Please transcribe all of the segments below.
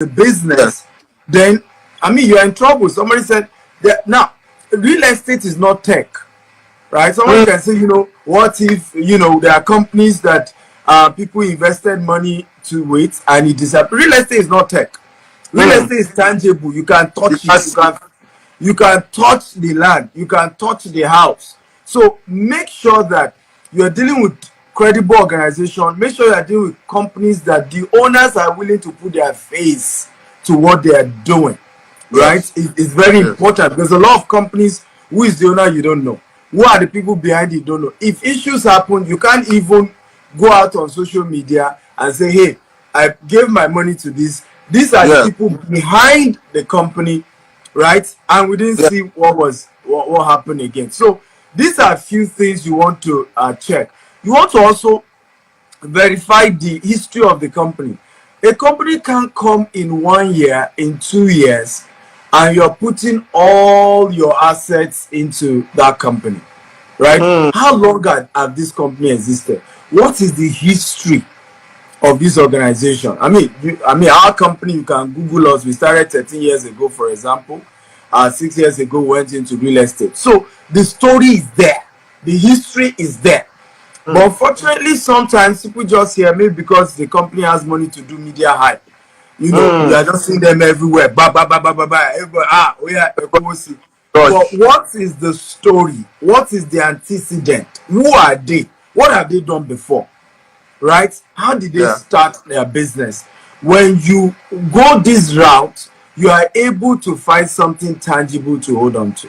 the business, then I mean you're in trouble. Somebody said that now real estate is not tech, right? Someone can say, what if there are companies that people invested money to with and it disappeared. Real estate is not tech. Real estate is tangible. You can touch it. You can touch the land. You can touch the house. So make sure that you're dealing with credible organization. Make sure you're dealing with companies that the owners are willing to put their face to what they are doing. Right? It's very important. There's a lot of companies. Who is the owner? You don't know. Who are the people behind it? You don't know. If issues happen, you can't even go out on social media and say, hey, I gave my money to this. These are the people behind the company, right? And we didn't see what happened again. So these are a few things you want to check. You want to also verify the history of the company. A company can come in 1 year, in 2 years, and you're putting all your assets into that company, right? How long have this company existed? What is the history of this organization? I mean, our company, you can Google us. We started 13 years ago, for example. 6 years ago, we went into real estate. So the story is there. The history is there. But unfortunately, sometimes people just hear, maybe because the company has money to do media hype. You are just seeing them everywhere. Everybody, But what is the story? What is the antecedent? Who are they? What have they done before? Right? How did they start their business? When you go this route, you are able to find something tangible to hold on to.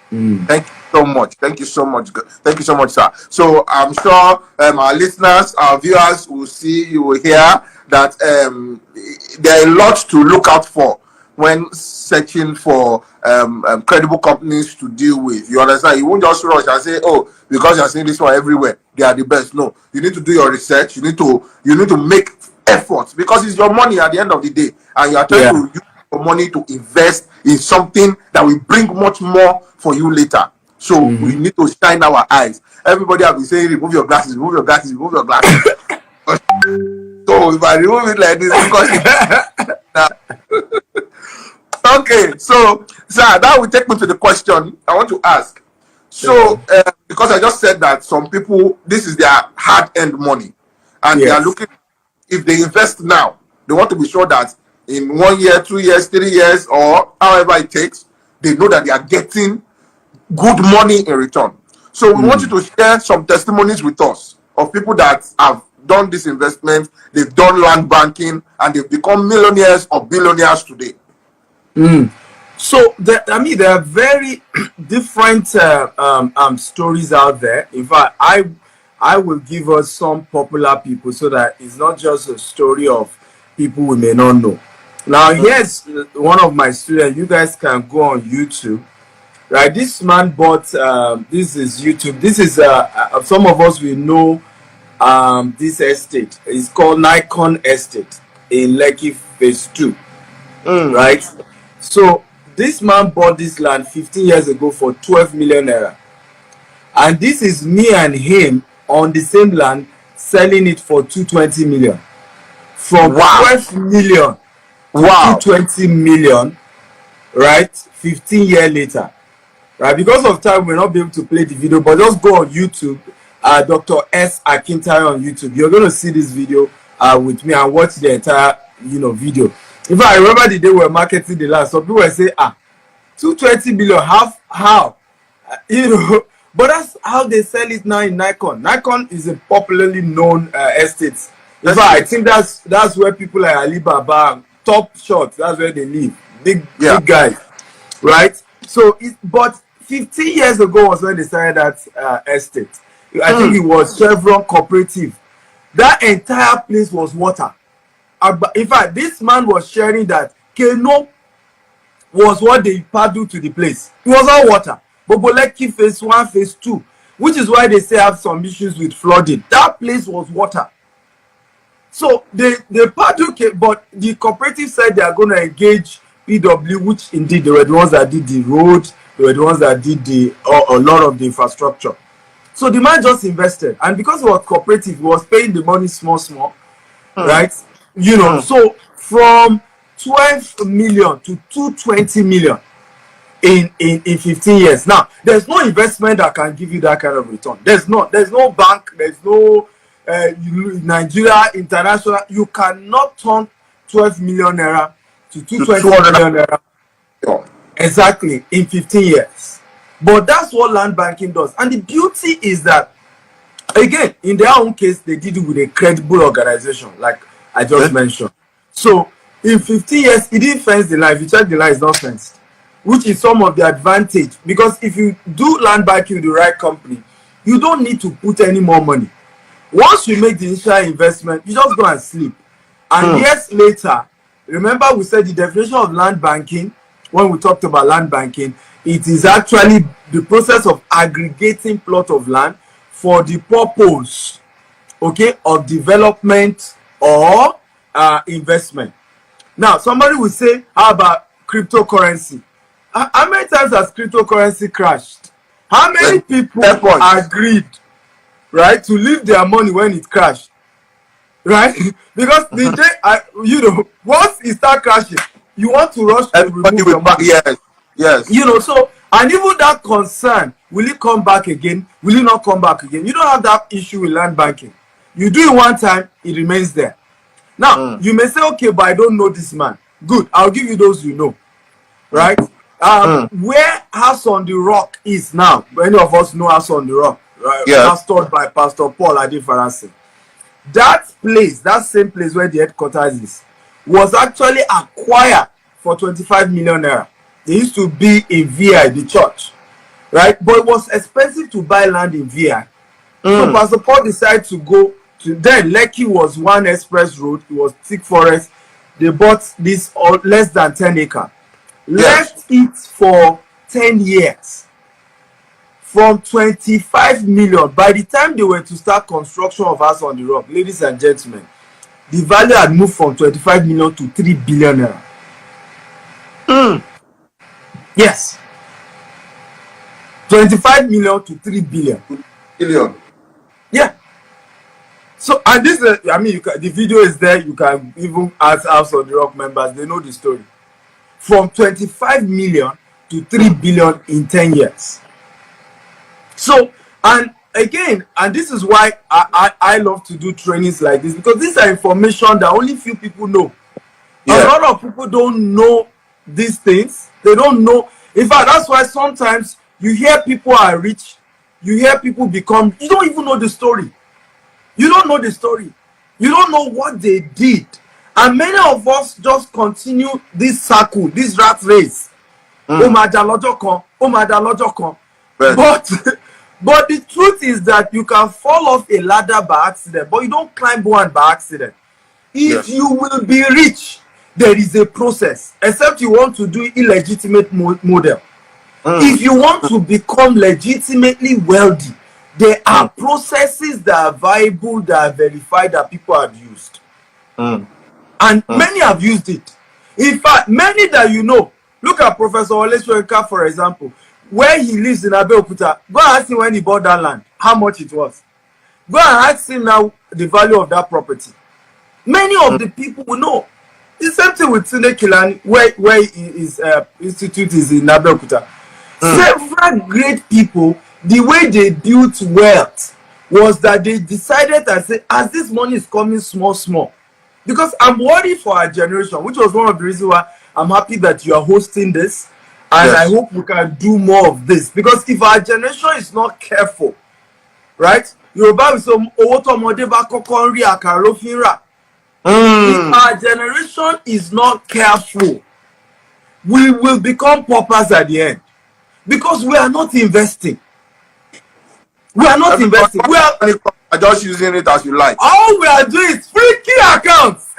Thank you so much. Thank you so much. Thank you so much, sir. So I'm sure our listeners, our viewers will see, you will hear that there are a lot to look out for when searching for credible companies to deal with. You understand? You won't just rush and say, oh, because you're seeing this one everywhere, they are the best. No, you need to do your research. You need to make efforts, because it's your money at the end of the day, and you are trying to use your money to invest in something that will bring much more for you later. So we need to shine our eyes. Everybody have been saying, remove your glasses, remove your glasses, remove your glasses. So if I remove it like this, okay, so sir, that will take me to the question I want to ask. So because I just said that some people, this is their hard-earned money, and they are looking, if they invest now, they want to be sure that in 1 year, 2 years, 3 years, or however it takes, they know that they are getting good money in return. So we want you to share some testimonies with us of people that have done this investment, they've done land banking, and they've become millionaires or billionaires today. So there are very different stories out there. In fact, I will give us some popular people so that it's not just a story of people we may not know. Now, here's one of my students. You guys can go on YouTube. Right, this man bought. This is YouTube. This is some of us will know this estate. It's called Nikon Estate in Lekki Phase 2. Right. So this man bought this land 15 years ago for 12 million naira, and this is me and him on the same land selling it for 220 million. From 12 million to 220 million. Right, 15 years later. Right, because of time, we're not be able to play the video, but just go on YouTube, Dr. S. Akintayo on YouTube. You're going to see this video with me and watch the entire, video. In fact, I remember the day we were marketing the land, some people were saying, 220 billion, how? But that's how they sell it now in Nikon. Nikon is a popularly known estate. In fact, I think that's where people like Alibaba, Top Shot, that's where they live. Big guys, right? So, but 15 years ago was when they started that estate. I think it was Chevron Cooperative. That entire place was water. In fact, this man was sharing that Keno was what they paddled to the place. It was all water. But Lekki Phase 1, Phase 2, which is why they say have some issues with flooding. That place was water. So they paddled, but the cooperative said they are going to engage PW, which indeed they were the ones that did the road, they were the ones that did a lot of the infrastructure. So the man just invested, and because it was cooperative, he was paying the money small, right? So from 12 million to 220 million in 15 years. Now, there's no investment that can give you that kind of return. There's no bank, there's no Nigeria international. You cannot turn 12 million naira to 220 million naira. Exactly, in 15 years. But that's what land banking does. And the beauty is that, again, in their own case, they did it with a credible organization, like I just mentioned. So, in 15 years, it didn't fence the line. If you check the line, it's not fenced, which is some of the advantage. Because if you do land banking with the right company, you don't need to put any more money. Once you make the initial investment, you just go and sleep. And years later, remember we said the definition of land banking, when we talked about land banking, it is actually the process of aggregating plot of land for the purpose, okay, of development or investment. Now, somebody will say, how about cryptocurrency? How many times has cryptocurrency crashed? How many people agreed, right, to leave their money when it crashed? Right? Because the day, once it start crashing, you want to rush to remove your money. Yes. So, and even that concern, will it come back again? Will it not come back again? You don't have that issue with land banking. You do it one time, it remains there. Now, you may say, okay, but I don't know this man. Good, I'll give you those you know. Right? Where House on the Rock is now, many of us know House on the Rock, right? Pastored by Pastor Paul Adifarasi. That place, that same place where the headquarters is, was actually acquired for 25 million naira. They used to be in VI, the church, right? But it was expensive to buy land in VI. So Pastor Paul decided to go to, then Lekki was one express road, it was thick forest. They bought this less than 10 acres. Left it for 10 years. From 25 million, by the time they were to start construction of House on the Rock, ladies and gentlemen, the value had moved from 25 million to 3 billion naira. Yes. 25 million to 3 billion. Yeah. So, and this, the video is there. You can even ask House on the Rock members. They know the story. From 25 million to 3 billion in 10 years. So, and again, and this is why I love to do trainings like this, because these are information that only few people know. A lot of people don't know these things. They don't know. In fact, that's why sometimes you hear people are rich, you hear people become, you don't even know the story. You don't know the story. You don't know what they did. And many of us just continue this circle, this rat race. But the truth is that you can fall off a ladder by accident, but you don't climb one by accident. If you will be rich, there is a process, except you want to do illegitimate model. If you want to become legitimately wealthy, there are processes that are viable, that are verified, that people have used. And many have used it. In fact, many that you know, look at Professor Olesweka, for example, where he lives in Abeokuta. Go and ask him when he bought that land, how much it was. Go and ask him now the value of that property. Many of the people will know. The same thing with Tunde Kilani, where his institute is in Abeokuta. Several great people, the way they built wealth was that they decided and say, as this money is coming small, because I'm worried for our generation, which was one of the reasons why I'm happy that you are hosting this. And I hope we can do more of this, because if our generation is not careful, right? If our generation is not careful, we will become paupers at the end, because we are not investing. We are not investing. We are just using it as you like. All we are doing is freaky accounts.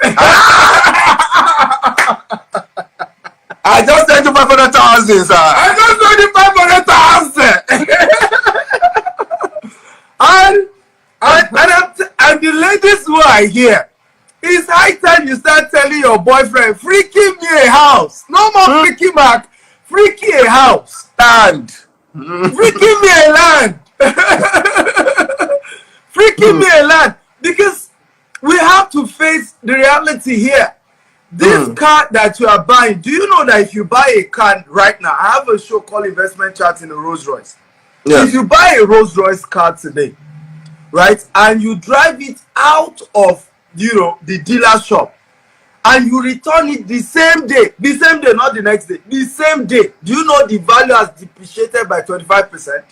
I just sent you 500,000, sir. I just sent you 500,000. and the ladies who are here, it's high time you start telling your boyfriend, freaky me a house. No more freaky Mark. Freaky a house. Land. Freaky me a land. Freaky me a land. Because we have to face the reality here. This car that you are buying, do you know that if you buy a car right now, I have a show called Investment Chart in a Rolls Royce. Yes. If you buy a Rolls Royce car today, right, and you drive it out of, the dealer shop, and you return it the same day, not the next day, the same day, do you know the value has depreciated by 25%?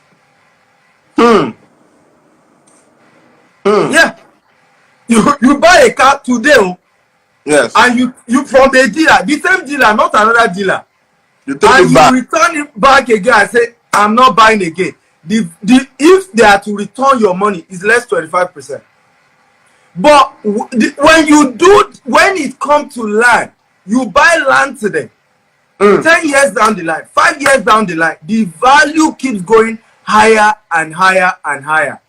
Yeah. You buy a car today, yes, and you from a dealer, the same dealer, not another dealer, you take and it back. you return it back again and say, I'm not buying again. If they are to return your money, it's less 25%. But when it comes to land, you buy land today, 10 years down the line, 5 years down the line, the value keeps going higher and higher and higher.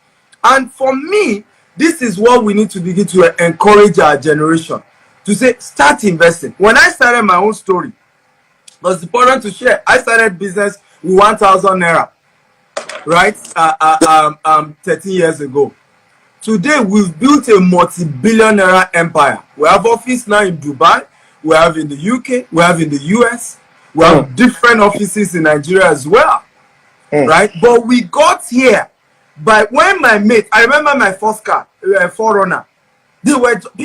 And for me, this is what we need to begin to encourage our generation to say, start investing. When I started my own story, it was important to share. I started business with 1,000 naira, right? 13 years ago. Today, we've built a multi-billion naira empire. We have office now in Dubai, we have in the UK, we have in the US, we have different offices in Nigeria as well, right? But we got here by when my mate, I remember my first car, Forerunner,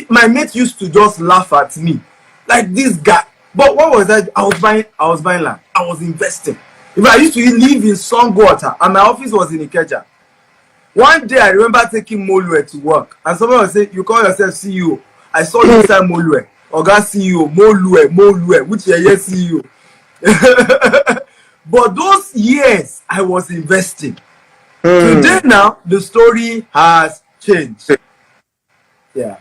my mate used to just laugh at me, like this guy. But what was that? I was buying land. I was investing. If I used to live in Songwater and my office was in Ikeja. One day I remember taking Molue to work, and someone was saying, "You call yourself CEO? I saw you inside Molue. Oga CEO, Molue, which is yes CEO." But those years I was investing. Today now the story has changed. Yeah.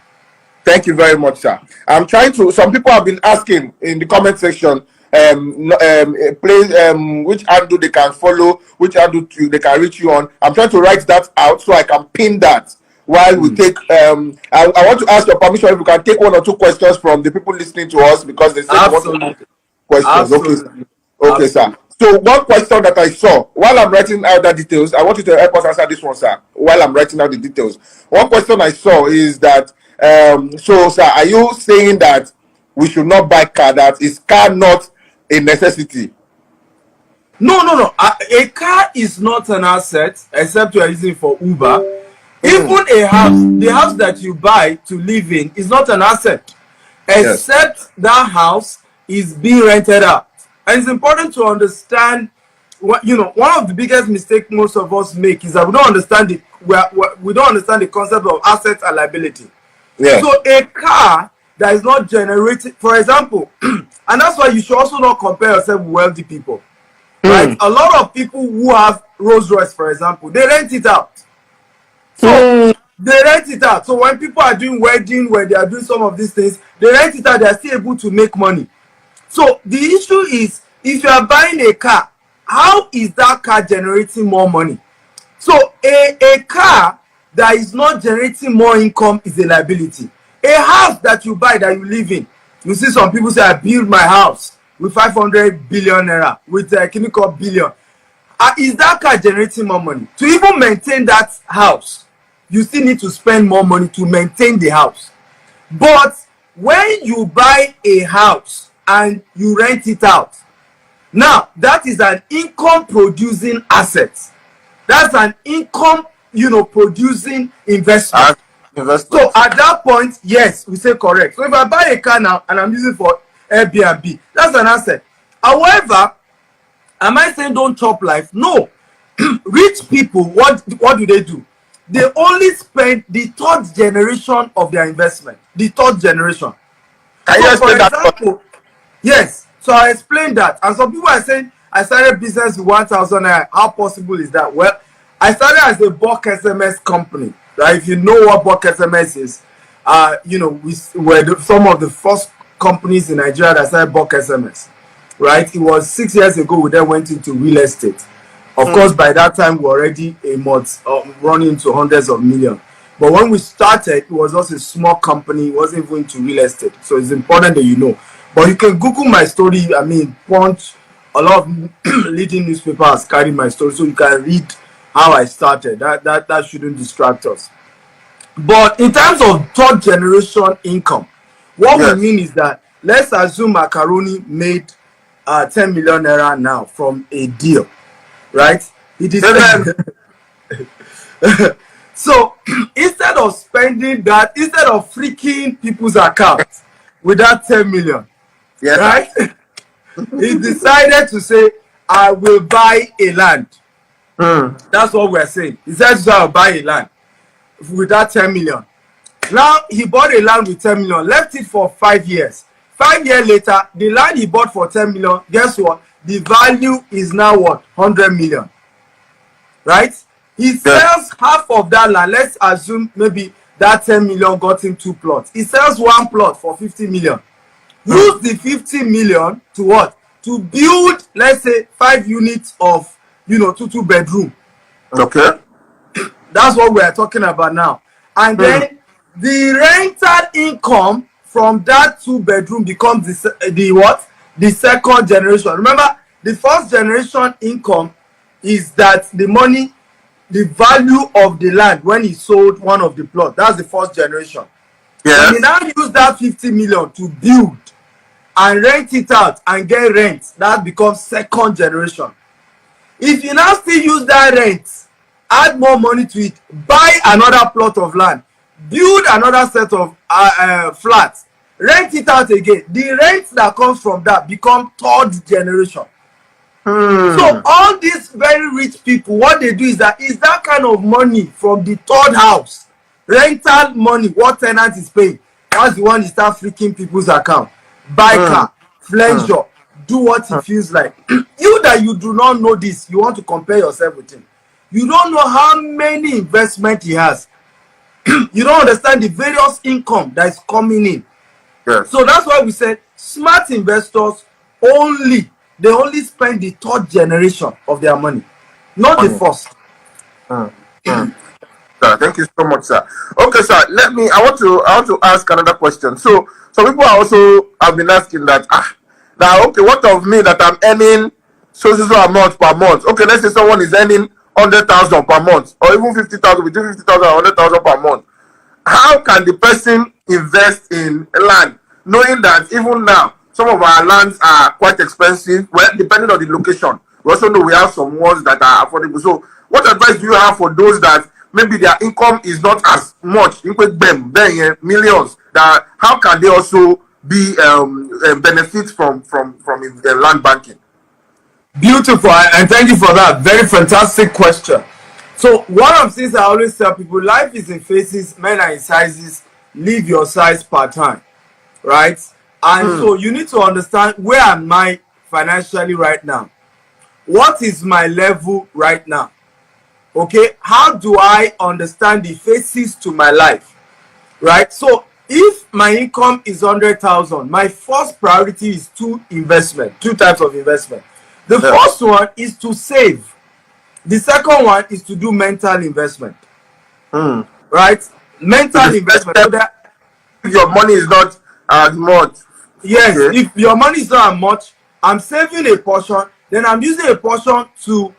Thank you very much, sir. I'm trying to. Some people have been asking in the comment section, which handle they can follow, which handle they can reach you on. I'm trying to write that out so I can pin that while we take. I want to ask your permission if we can take 1 or 2 questions from the people listening to us, because they say they want to ask questions. Absolutely. Okay, sir. So one question that I saw while I'm writing out the details, I want you to help us answer this one, sir. While I'm writing out the details, one question I saw is that. So, sir, are you saying that we should not buy car? That is car not a necessity? No. A car is not an asset except you are using it for Uber. Even a house, the house that you buy to live in is not an asset, except that house is being rented out. And it's important to understand what one of the biggest mistakes most of us make is that we don't understand the concept of asset and liability. Yes. So a car that is not generated, for example, and that's why you should also not compare yourself with wealthy people. Right? A lot of people who have Rolls Royce, for example, they rent it out. So they rent it out. So when people are doing wedding, when they are doing some of these things, they rent it out, they are still able to make money. So the issue is, if you are buying a car, how is that car generating more money? So a car that is not generating more income is a liability. A house that you buy, that you live in, you see some people say, I build my house with 500 billion naira, with a chemical billion. Is that car generating more money? To even maintain that house, you still need to spend more money to maintain the house. But when you buy a house and you rent it out, now that is an income producing asset. That's an income producing investment. So at that point, yes, we say correct. So if I buy a car now and I'm using it for Airbnb, that's an asset. However, am I saying don't chop life? No. Rich people, what do? They only spend the 3rd generation of their investment. The 3rd generation. Can you explain that? Yes. So I explained that. And some people are saying, I started business with 1,000 naira. How possible is that? Well, I started as a bulk SMS company. Right? If you know what bulk SMS is, we were some of the first companies in Nigeria that started bulk SMS. Right? It was 6 years ago. We then went into real estate. Of course, by that time, we were already running into hundreds of millions. But when we started, it was also a small company. It wasn't even into real estate. So it's important that you know. But you can Google my story. Punch, a lot of leading newspapers carry my story, so you can read how I started. That shouldn't distract us. But in terms of 3rd generation income, what we mean is that let's assume Macaroni made 10 million naira now from a deal, right? He decided. So instead of spending that, instead of freaking people's accounts with that 10 million, Yes. right? He decided to say, I will buy a land. That's what we're saying. He said, so I'll buy a land with that 10 million. Now he bought a land with 10 million, left it for 5 years. 5 years later, the land he bought for 10 million, guess what? The value is now what? 100 million. Right? He sells half of that land. Let's assume maybe that 10 million got him 2 plots. He sells 1 plot for 50 million. Use the 50 million to what? To build, let's say, 5 units of, 2 bedroom. Okay. That's what we are talking about now. And then the rental income from that 2 bedroom becomes the what? The second generation. Remember, the first generation income is that the money, the value of the land when he sold one of the plots. That's the first generation. Yes. And he now use that 50 million to build and rent it out and get rent. That becomes second generation. If you now still use that rent, add more money to it, buy another plot of land, build another set of flats, rent it out again, the rent that comes from that become third generation. So all these very rich people, what they do is that kind of money from the third house, rental money, what tenant is paying, that's the one you start freaking people's account. Buy car, pleasure, do what he feels like. You that you do not know this, you want to compare yourself with him. You don't know how many investment he has. You don't understand the various income that is coming in. Yes. So that's why we said smart investors they only spend the third generation of their money, not the first. Sir, thank you so much, sir. Okay, sir. I want to ask another question. So some people have been asking that now, okay, what of me that I'm earning so amount per month? Okay, let's say someone is earning 100,000 per month, or even 50,000, between 50,000 and 100,000 per month. How can the person invest in land, knowing that even now some of our lands are quite expensive? Well, depending on the location, we also know we have some ones that are affordable. So, what advice do you have for those that maybe their income is not as much, millions? That how can they also be benefit from land banking? Beautiful, and thank you for that very fantastic question. So one of the things I always tell people, life is in phases, men are in sizes, live your size part time, right? And so you need to understand, where am I financially right now? What is my level right now? Okay, how do I understand the phases to my life, right? So if my income is 100,000, my first priority is two types of investment. The first one is to save. The second one is to do mental investment. Right? Mental investment. So that if your money is not as much. Yes, okay. If your money is not as much, I'm saving a portion, then I'm using a portion to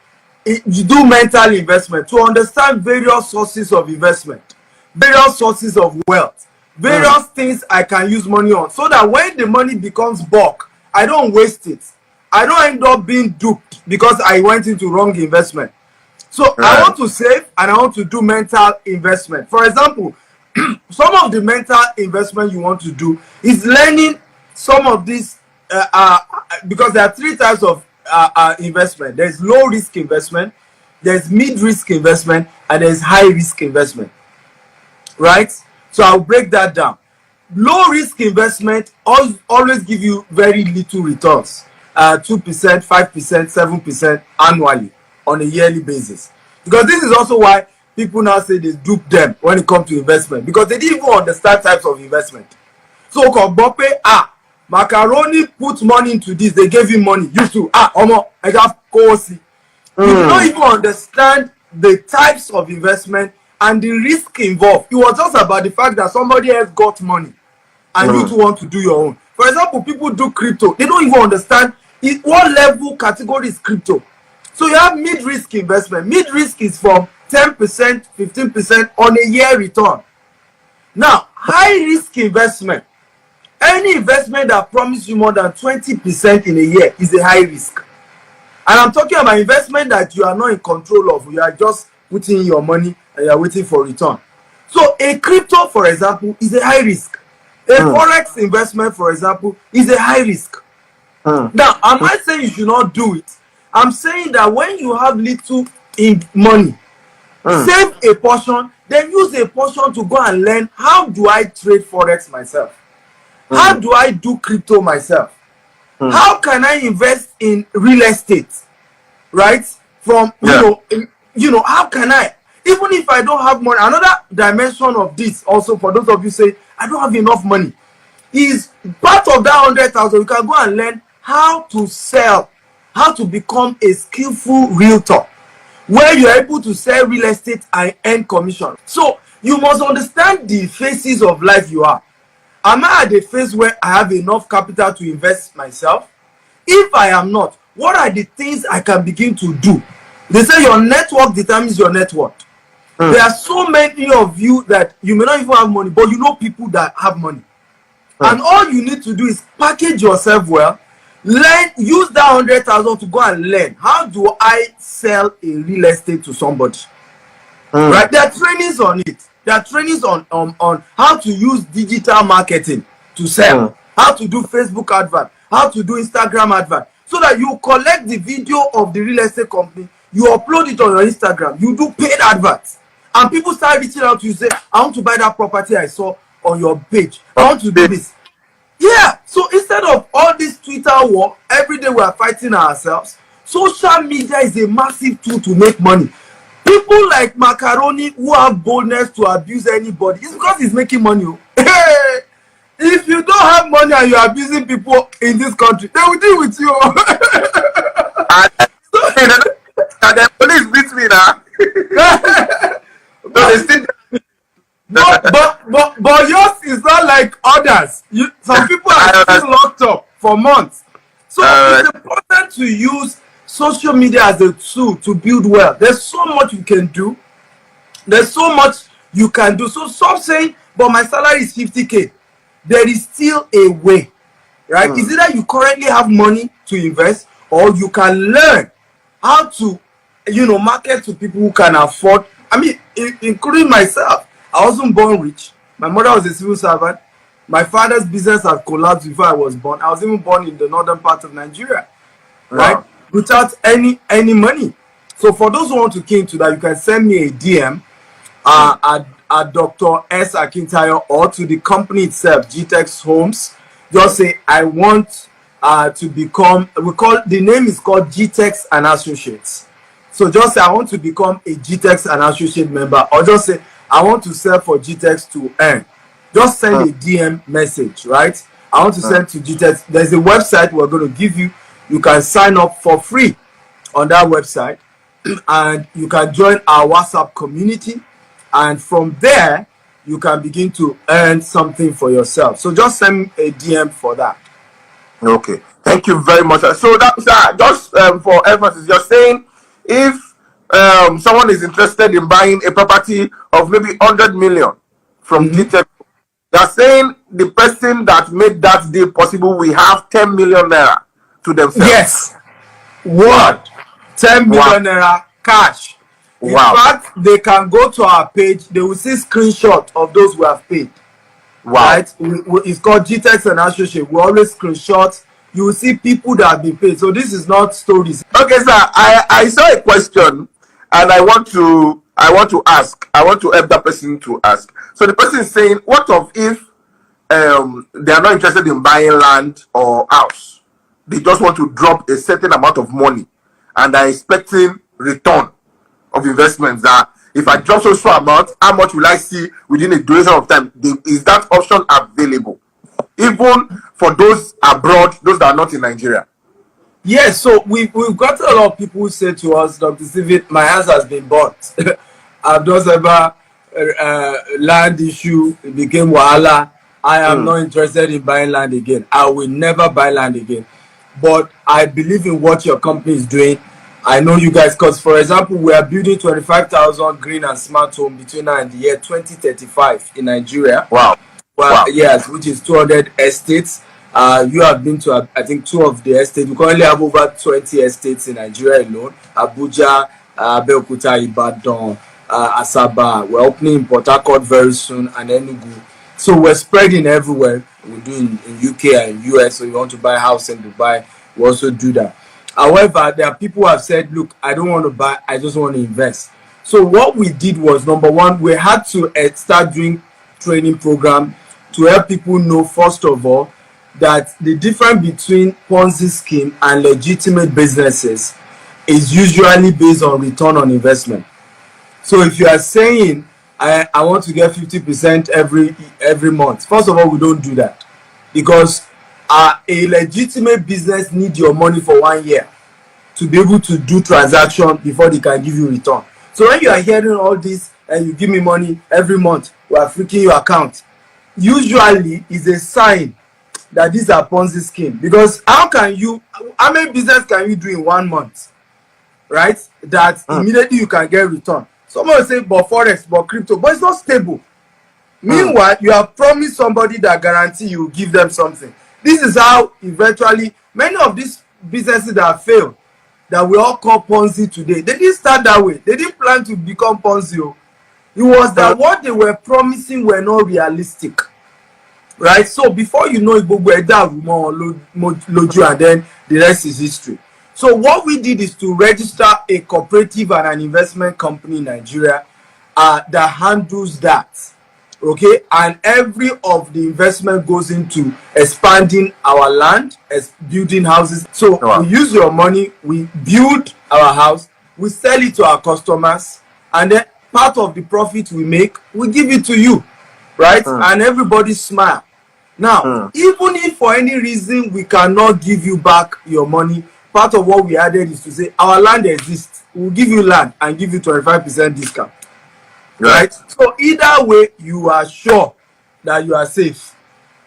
do mental investment, to understand various sources of investment, various sources of wealth, various things I can use money on, so that when the money becomes bulk, I don't waste it. I don't end up being duped because I went into wrong investment. So I want to save and I want to do mental investment. For example, some of the mental investment you want to do is learning some of these, because there are 3 types of investment. There's low risk investment, there's mid risk investment, and there's high risk investment. Right? So I'll break that down. Low risk investment always give you very little returns. 2%, 5%, 7% annually on a yearly basis. Because this is also why people now say they dupe them when it comes to investment, because they didn't even understand types of investment. So Macaroni put money into this, they gave him money. You too, I have course. You do not even understand the types of investment and the risk involved. It was just about the fact that somebody else got money and you too want to do your own. For example, people do crypto, they don't even understand what level category is crypto. So you have mid-risk investment. Mid-risk is from 10%, 15% on a year return. Now, high-risk investment, any investment that promises you more than 20% in a year is a high risk. And I'm talking about investment that you are not in control of. You are just putting in your money and you are waiting for return. So a crypto, for example, is a high risk. A forex investment, for example, is a high risk. Now, I'm not saying you should not do it. I'm saying that when you have little in money, save a portion, then use a portion to go and learn, how do I trade forex myself? How do I do crypto myself? How can I invest in real estate? Right? From you know, how can I? Even if I don't have money, another dimension of this also, for those of you say I don't have enough money, is part of that 100,000. You can go and learn how to sell, how to become a skillful realtor, where you're able to sell real estate and earn commission. So you must understand the phases of life you are. Am I at a phase where I have enough capital to invest myself? If I am not, what are the things I can begin to do? They say your network determines your net worth. There are so many of you that you may not even have money, but you know people that have money. And all you need to do is package yourself well, learn, use that 100,000 to go and learn. How do I sell a real estate to somebody? Right? There are trainings on it. There are trainings on how to use digital marketing to sell, how to do Facebook advert, how to do Instagram advert, so that you collect the video of the real estate company, you upload it on your Instagram, you do paid adverts, and people start reaching out to you, say, I want to buy that property I saw on your page, I want to do this. Yeah, so instead of all this Twitter war, every day we are fighting ourselves, social media is a massive tool to make money. People like Macaroni who have boldness to abuse anybody, it's because he's making money. Hey, if you don't have money and you're abusing people in this country, they will deal with you. And the police beat me now. but yours is not like others. Some people are still locked up for months. So it's important to use social media as a tool to build wealth. There's so much you can do. There's so much you can do. So stop saying, but my salary is 50K. There is still a way, right? It's either you currently have money to invest, or you can learn how to, market to people who can afford. I mean, including myself. I wasn't born rich. My mother was a civil servant. My father's business had collapsed before I was born. I was even born in the northern part of Nigeria, right? Wow. Without any money. So for those who want to key into that, you can send me a DM at Dr. S. Akintayo, or to the company itself, GTEX Homes. Just say, I want to become, the name is called GTEX and Associates. So just say, I want to become a GTEX and Associate member, or just say, I want to sell for GTEX to earn. Just send a DM message, right? I want to send to GTEX. There's a website we're going to give you. You can sign up for free on that website, and you can join our WhatsApp community, and from there you can begin to earn something for yourself. So just send a DM for that. Okay, thank you very much. So that's just for emphasis, you're saying if someone is interested in buying a property of maybe 100 million from GTEX, you're saying the person that made that deal possible will have 10 million naira to themselves. Yes. What? 10 million naira cash. In fact, they can go to our page. They will see screenshot of those who have paid. Wow. Right? It's called GTEX and Associate. We always screenshot. You will see people that have been paid. So this is not stories. Okay, sir. I saw a question, and I want to ask. I want to help that person to ask. So the person is saying, what of if they are not interested in buying land or house? They just want to drop a certain amount of money, and are expecting return of investments. That if I drop so amount, how much will I see within a duration of time? Is that option available, even for those abroad, those that are not in Nigeria? Yes. So we've got a lot of people who say to us, Dr. Steven, my house has been bought. I've just ever land issue, it became wahala. I am not interested in buying land again. I will never buy land again. But I believe in what your company is doing. I know you guys, because for example, we are building 25,000 green and smart home between now and the year 2035 in Nigeria. Wow. Well, Wow. yes, which is 200 estates. You have been to, I think, 2 of the estates. We currently have over 20 estates in Nigeria alone. Abuja, Abeokuta, Ibadan, Asaba. We're opening in Port Harcourt very soon, and Enugu. So we're spreading everywhere. We do in UK and US. So you want to buy a house in Dubai, we also do that. However, there are people who have said, look, I don't want to buy, I just want to invest. So what we did was, number one, we had to start doing training program to help people know, first of all, that the difference between Ponzi scheme and legitimate businesses is usually based on return on investment. So if you are saying I want to get 50% every month, first of all, we don't do that, because a legitimate business needs your money for 1 year to be able to do transaction before they can give you return. So when you are hearing all this and you give me money every month, we are freaking your account, usually is a sign that these are Ponzi scheme. Because how many business can you do in 1 month, right? That immediately you can get return. Someone will say, but forex, but crypto, but it's not stable. Meanwhile, you have promised somebody that guarantee you give them something. This is how eventually many of these businesses that fail, that we all call Ponzi today, they didn't start that way. They didn't plan to become Ponzi. It was that what they were promising were not realistic, right? So before you know it, and then the rest is history. So what we did is to register a cooperative and an investment company in Nigeria that handles that. Okay, and every of the investment goes into expanding our land, as building houses. So we use your money, we build our house, we sell it to our customers, and then part of the profit we make, we give it to you, right? And everybody smile. Now, even if for any reason we cannot give you back your money, part of what we added is to say our land exists. We'll give you land and give you 25% discount. Right? So either way, you are sure that you are safe,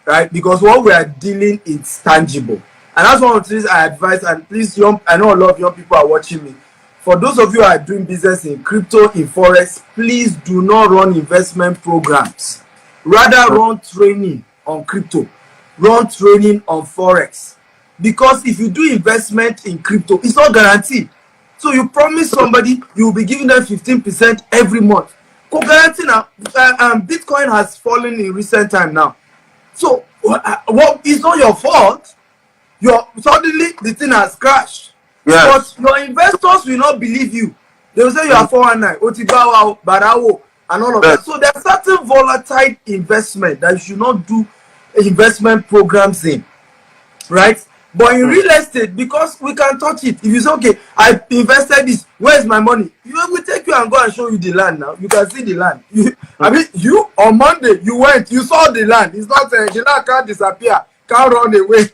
right? Because what we are dealing is tangible. And that's one of the things I advise. And please, I know a lot of young people are watching me. For those of you who are doing business in crypto, in forex, please do not run investment programs. Rather run training on crypto, run training on forex. Because if you do investment in crypto, it's not guaranteed. So you promise somebody you will be giving them 15% every month. Guarantee now, Bitcoin has fallen in recent time now. So it's not your fault. Suddenly the thing has crashed. Yes. But your investors will not believe you. They will say you are 419, Otibawa, Barawo, and all of that. So there's certain volatile investment that you should not do investment programs in, right? But in real estate, because we can touch it, if you say, okay, I invested this, where's my money? We will take you and go and show you the land now. You can see the land. I mean, you on Monday, you went, you saw the land. It's not saying the land can't disappear, can't run away.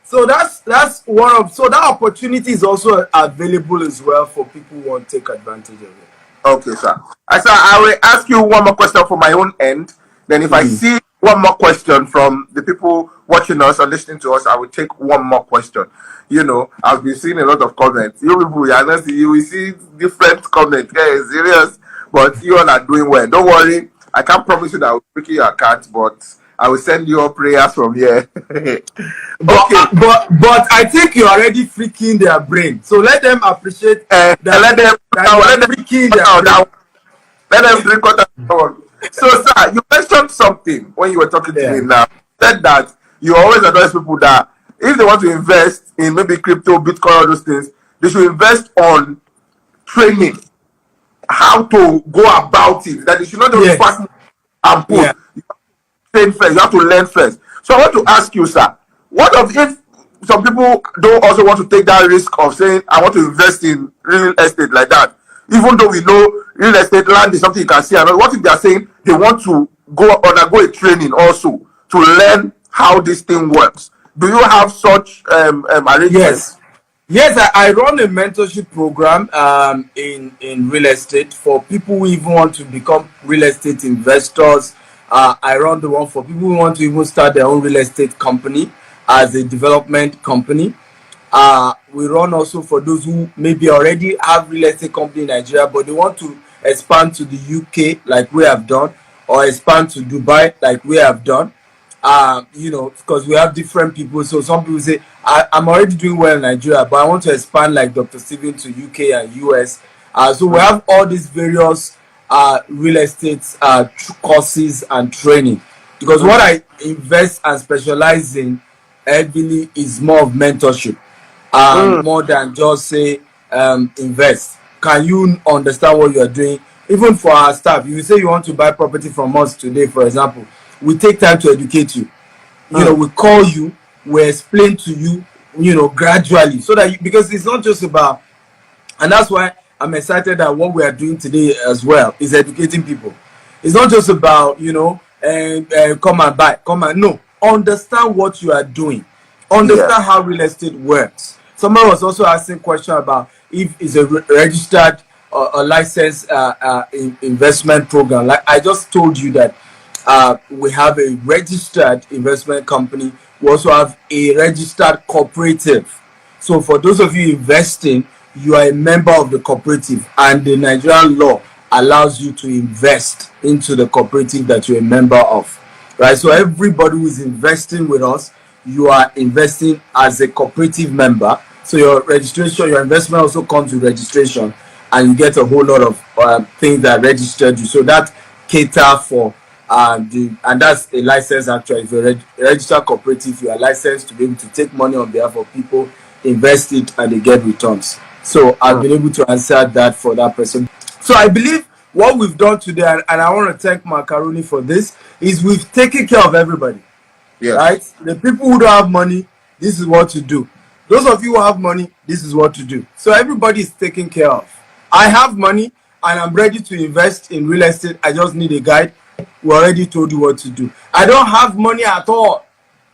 So that's one of, so that opportunity is also available as well for people who want to take advantage of it. Okay, sir. I will ask you one more question from my own end. Then if I see one more question from the people watching us or listening to us, I will take one more question. You know, I've been seeing a lot of comments. You people, you will see different comments. Yeah, it's serious, but you all are doing well. Don't worry. I can't promise you that I will pick your account, but I will send you all prayers from here. Okay. But I think you're already freaking their brain. So let them appreciate that. Let them freaking their brain. Let them drink water. So, sir, you mentioned something when you were talking to me now. You said that you always advise people that if they want to invest in maybe crypto, Bitcoin, all those things, they should invest on training, how to go about it. That they should not just pass and put. You have to train first. You have to learn first. So I want to ask you, sir, what if some people don't also want to take that risk of saying, I want to invest in real estate like that? Even though we know real estate land is something you can see, and what if they are saying they want to undergo a training also to learn how this thing works? Do you have such arrangements? Yes, I run a mentorship program in real estate for people who even want to become real estate investors. I run the one for people who want to even start their own real estate company as a development company. We run also for those who maybe already have real estate company in Nigeria, but they want to expand to the UK like we have done, or expand to Dubai like we have done. You know, because we have different people. So some people say, I'm already doing well in Nigeria, but I want to expand like Dr. Steven to UK and US. So we have all these various real estate courses and training. Because what I invest and specialize in heavily is more of mentorship, more than just say invest. Can you understand what you are doing? Even for our staff, if you say you want to buy property from us today, for example, we take time to educate you. You know, we call you, we explain to you, you know, gradually, so that because it's not just about, and that's why I'm excited that what we are doing today as well is educating people. It's not just about, you know, come and buy, no, understand what you are doing, understand how real estate works. Someone was also asking question about if it's a registered or a licensed investment program. Like I just told you that we have a registered investment company. We also have a registered cooperative. So for those of you investing, you are a member of the cooperative, and the Nigerian law allows you to invest into the cooperative that you're a member of, right? So everybody who is investing with us, you are investing as a cooperative member. So your registration, your investment also comes with registration, and you get a whole lot of things that registered you. So that cater for and that's a license. Actually, if you're a registered cooperative, you are licensed to be able to take money on behalf of people, invest it, and they get returns. So I've been able to answer that for that person. So I believe what we've done today, and I want to thank Macaroni for this, is we've taken care of everybody. Yes. Right? The people who don't have money, this is what to do. Those of you who have money, this is what to do. So everybody is taken care of. I have money and I'm ready to invest in real estate. I just need a guide. We already told you what to do. I don't have money at all.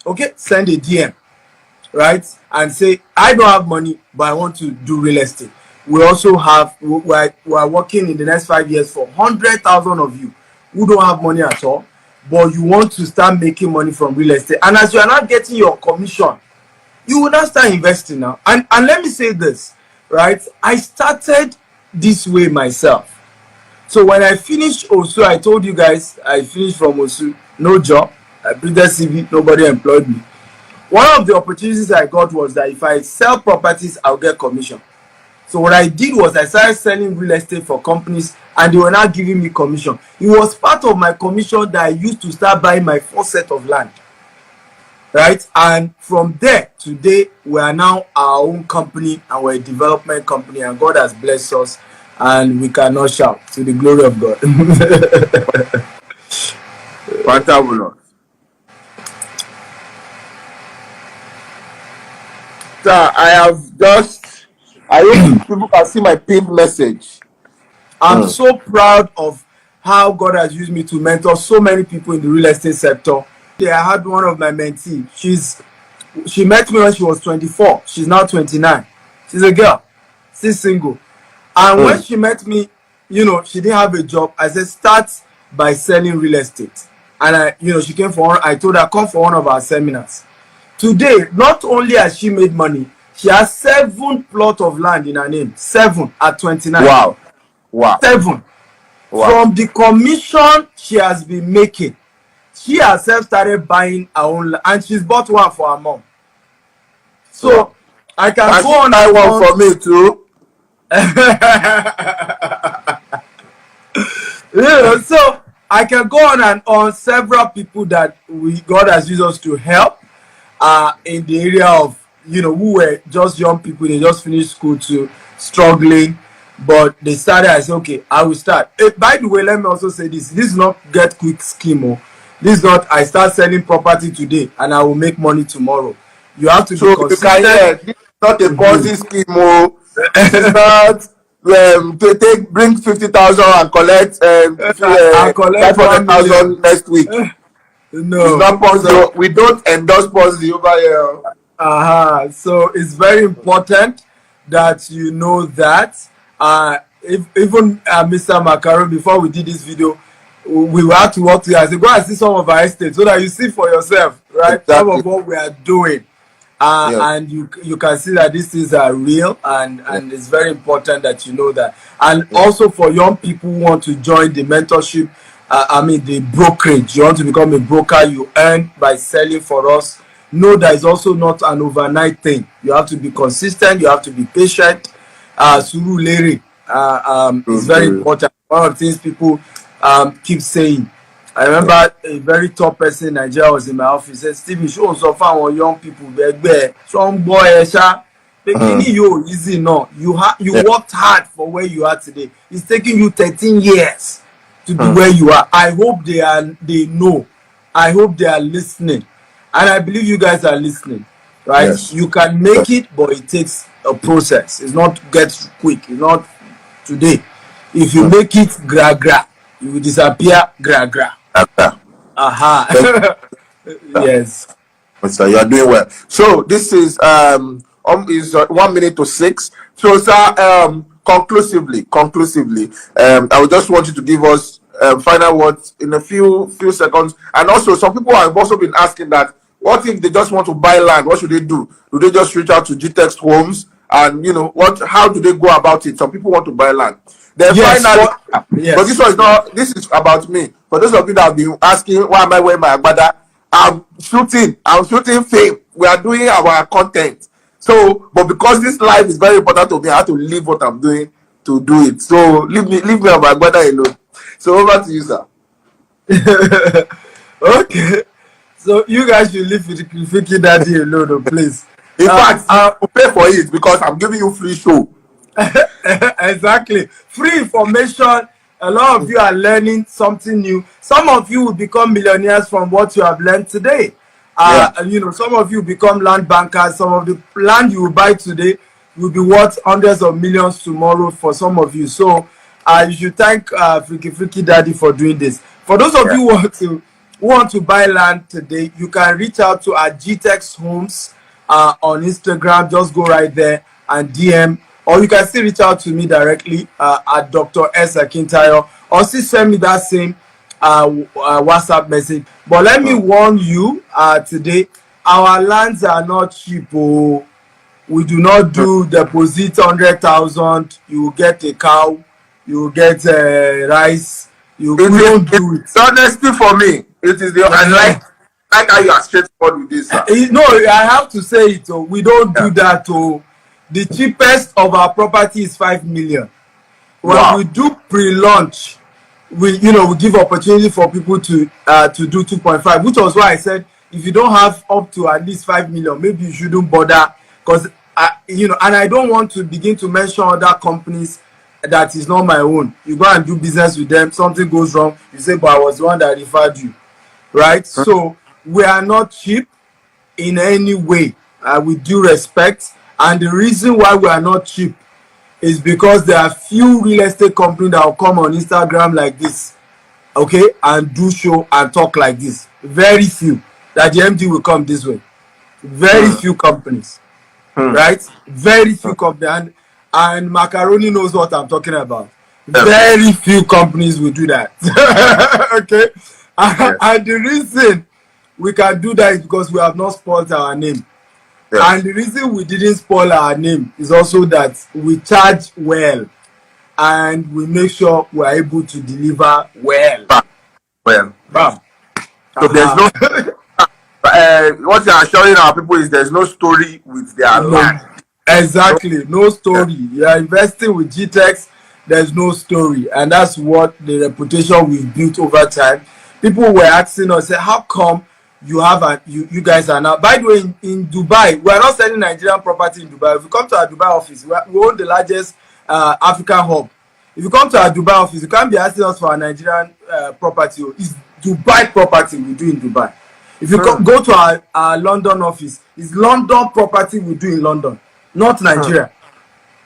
Okay, send a DM, right? And say, I don't have money, but I want to do real estate. We also have, we are working in the next 5 years for 100,000 of you who don't have money at all, but you want to start making money from real estate. And as you are not getting your commission, you will not start investing now. And let me say this, right? I started this way myself. So when I finished OSU, I told you guys, I finished from OSU, no job. I printed CV, nobody employed me. One of the opportunities I got was that if I sell properties, I'll get commission. So what I did was I started selling real estate for companies, and they were now giving me commission. It was part of my commission that I used to start buying my first set of land. Right? And from there, today, we are now our own company, and we're a development company, and God has blessed us, and we cannot shout to the glory of God. Fantabulous. So I have just, I hope people can see my pinned message. I'm so proud of how God has used me to mentor so many people in the real estate sector. I had one of my mentees. She met me when she was 24. She's now 29. She's a girl. She's single. And when she met me, you know, she didn't have a job. I said, start by selling real estate. And she came I told her, come for one of our seminars. Today, not only has she made money, she has 7 plots of land in her name. 7 at 29. Wow. 7. Wow. From the commission she has been making, she herself started buying her own land, and she's bought one for her mom. So I can go on. I want for me too. So I can go on and on. Several people that God has used us to help in the area of, who were just young people. They just finished school too, struggling, but they started. I said, okay, I will start. By the way, let me also say this is not get quick scheme. This is not I start selling property today and I will make money tomorrow. You have to be consistent. This is not a Ponzi scheme. This is not to bring 50,000 and collect 500,000 next week. No, it's not Ponzi. So, we don't endorse Ponzi over here. So it's very important that you know that. Even Mr. Macaroni, before we did this video, we had to work together. I said, go and see some of our estates so that you see for yourself, right? Exactly. Some of what we are doing. And you can see that these things are real, and it's very important that you know that. And also for young people who want to join the mentorship, the brokerage. You want to become a broker, you earn by selling for us. No, that is also not an overnight thing. You have to be consistent, you have to be patient. Surulere is very important. One of the things people keep saying. I remember a very top person in Nigeria was in my office. Said, Stephen, show us of our young people. Some boy, you easy no. You worked hard for where you are today. It's taking you 13 years to be where you are. I hope they know. I hope they are listening. And I believe you guys are listening. Right? Yes. You can make it, but it takes a process. It's not get quick. It's not today. If you make it gra, you will disappear gra. Aha. Yes. So you are doing well. So this is 1 minute to 6. So sir, conclusively, I would just want you to give us final words in a few seconds. And also, some people have also been asking that, what if they just want to buy land? What should they do? Do they just reach out to GTEX Homes? And how do they go about it? Some people want to buy land. Then finally, but this is about me. For those of you that have been asking, why am I wearing my agbada? I'm shooting fame. We are doing our content. So, but because this life is very important to me, I have to leave what I'm doing to do it. So leave me on my agbada alone. So over to you, sir. Okay. So you guys should leave Fiki Daddy alone, please. In fact, I'll pay for it because I'm giving you free show. Exactly. Free information. A lot of you are learning something new. Some of you will become millionaires from what you have learned today. Some of you become land bankers. Some of the land you will buy today will be worth hundreds of millions tomorrow for some of you. So you should thank Fiki Daddy for doing this. For those of you who want to buy land today, you can reach out to our GTEX Homes on Instagram. Just go right there and DM. Or you can still reach out to me directly at Dr. S. Akintayo, or still send me that same WhatsApp message. But let me warn you today, our lands are not cheap. Oh. We do not do deposit 100,000. You will get a cow. You will get rice. We don't do it. Honesty for me. It is the like how you are straightforward with this. No, I have to say it. Oh. We don't do that. Oh. The cheapest of our property is 5 million. When we do pre-launch, we give opportunity for people to do 2.5, which was why I said if you don't have up to at least 5 million, maybe you shouldn't bother, because and I don't want to begin to mention other companies that is not my own. You go and do business with them, something goes wrong, you say, but I was the one that referred you, right? So we are not cheap in any way, with due respect. And the reason why we are not cheap is because there are few real estate companies that will come on Instagram like this, okay, and do show and talk like this. Very few. That the MD will come this way. Very few companies, right? Very few companies. And Macaroni knows what I'm talking about. Very few companies will do that. Okay? And the reason we can do that is because we have not spoiled our name. Yes. And the reason we didn't spoil our name is also that we charge well and we make sure we are able to deliver well. Bam. So there's no what you are showing our people is there's no story with their land. Exactly, no story. You are investing with GTEX, there's no story, and that's what the reputation we've built over time. People were asking us, say, how come you have you guys are now, by the way, in Dubai, we are not selling Nigerian property in Dubai. If you come to our Dubai office, we own the largest African hub. If you come to our Dubai office, you can't be asking us for a Nigerian property. It's Dubai property we do in Dubai. If you go to our London office, it's London property we do in London, not Nigeria.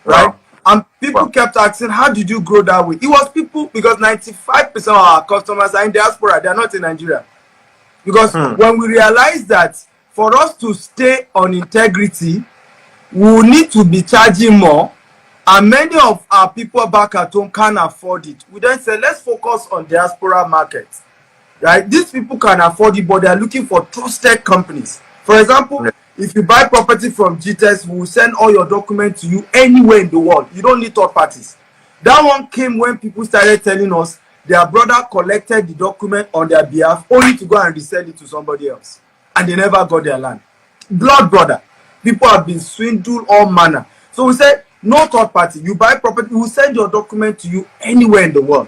Right? Wow. And people kept asking, how did you grow that way? It was people, because 95% of our customers are in diaspora, they are not in Nigeria. Because when we realize that for us to stay on integrity, we will need to be charging more, and many of our people back at home can't afford it. We then say, let's focus on diaspora markets. Right? These people can afford it, but they are looking for trusted companies. For example, if you buy property from GTEX, we will send all your documents to you anywhere in the world. You don't need third parties. That one came when people started telling us their brother collected the document on their behalf only to go and resell it to somebody else, and they never got their land. Blood brother. People have been swindled all manner. So we said, no third party. You buy property, we will send your document to you anywhere in the world.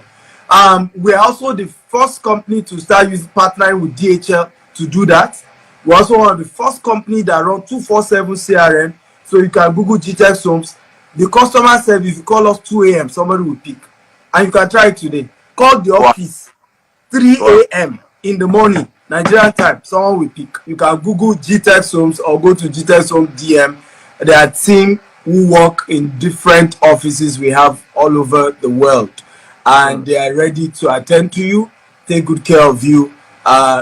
We're also the first company to start partnering with DHL to do that. We're also one of the first company that run 247 CRM. So you can Google GTEX Homes. The customer service, if you call us 2 a.m., somebody will pick. And you can try it today. Call the office 3 a.m. in the morning, Nigerian time, someone will pick. You can Google GTEX Homes or go to GTEX Home DM. There are team who work in different offices we have all over the world. And they are ready to attend to you, take good care of you,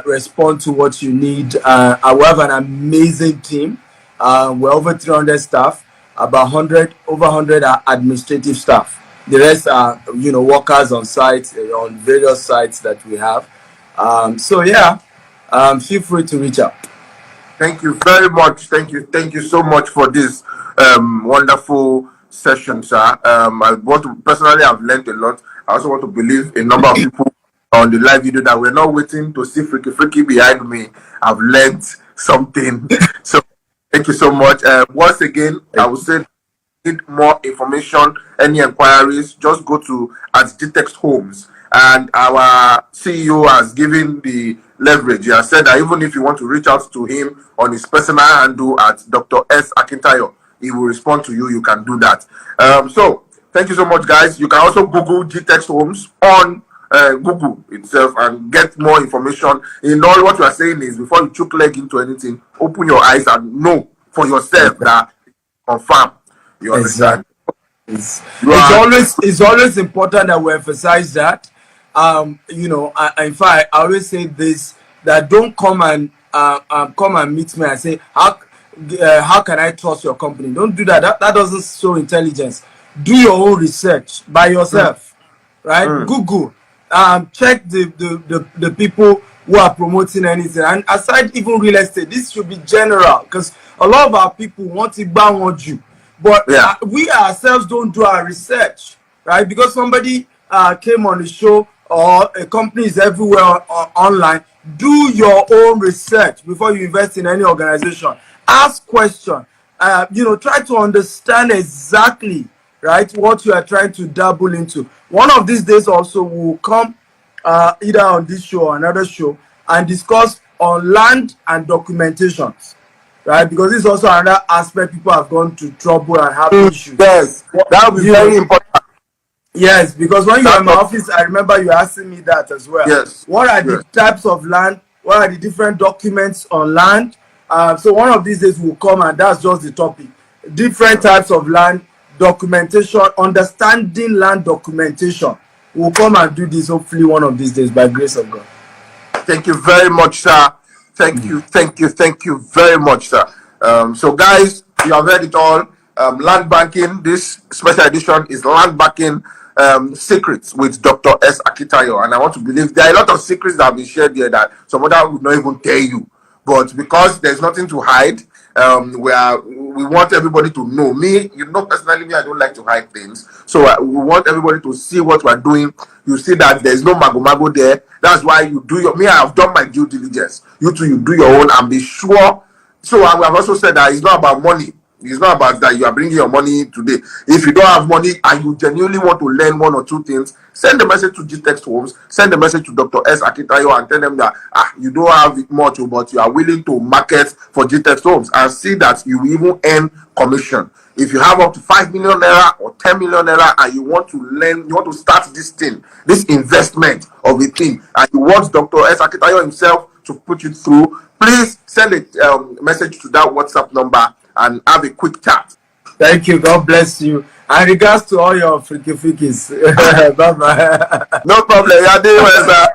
respond to what you need. We have an amazing team. We're over 300 staff, about over 100 are administrative staff. The rest are, workers on sites, on various sites that we have. Feel free to reach out. Thank you very much. Thank you so much for this wonderful session, sir. Personally, I've learned a lot. I also want to believe a number of people on the live video that we're not waiting to see Freaky behind me. I've learned something. So thank you so much. Once again, I would say, need more information, any inquiries, just go to at GTEX Homes. And our CEO has given the leverage. He has said that even if you want to reach out to him on his personal handle at Dr. S. Akintayo, he will respond to you. You can do that. So thank you so much, guys. You can also Google GTEX Homes on Google itself and get more information. In all, what you are saying is, before you choke leg into anything, open your eyes and know for yourself that confirm. You understand? It's always important that we emphasize that. In fact, I always say this, that don't come and meet me and say, how can I trust your company? Don't do that. That doesn't show intelligence. Do your own research by yourself, right? Google, check the people who are promoting anything. And aside even real estate, this should be general, because a lot of our people want to ban you. But we ourselves don't do our research, right? Because somebody came on the show or a company is everywhere online. Do your own research before you invest in any organization. Ask questions. Try to understand exactly, right, what you are trying to dabble into. One of these days also we'll come either on this show or another show and discuss on land and documentations. Right, because this is also another aspect people have gone to trouble and have issues. Yes, that will be very important. Yes, because when you were in my office, I remember you asking me that as well. Yes. What are the types of land? What are the different documents on land? So one of these days will come, and that's just the topic. Different types of land documentation, understanding land documentation. We'll come and do this hopefully one of these days by grace of God. Thank you very much, sir. Thank you very much, sir. So guys, you have heard it all. Land banking, this special edition is land banking secrets with Dr. S. Akintayo. And I want to believe there are a lot of secrets that have been shared here that some other would not even tell you. But because there's nothing to hide, we want everybody to know. Personally, I don't like to hide things. So we want everybody to see what we're doing. You see that there's no mago there. That's why you do I have done my due diligence. You too, you do your own and be sure. So I have also said that it's not about money. It's not about that you are bringing your money today. If you don't have money and you genuinely want to learn one or two things, send a message to GTEX Homes, send a message to Dr. S. Akintayo and tell them that you don't have it much, but you are willing to market for GTEX Homes and see that you even earn commission. If you have up to 5 million naira or 10 million naira and you want to learn, you want to start this thing, this investment of a thing, and you want Dr. S. Akintayo himself to put you through, please send a message to that WhatsApp number and have a quick chat. Thank you. God bless you. And regards to all your freakies. Bye bye. No problem. You are doing well, sir.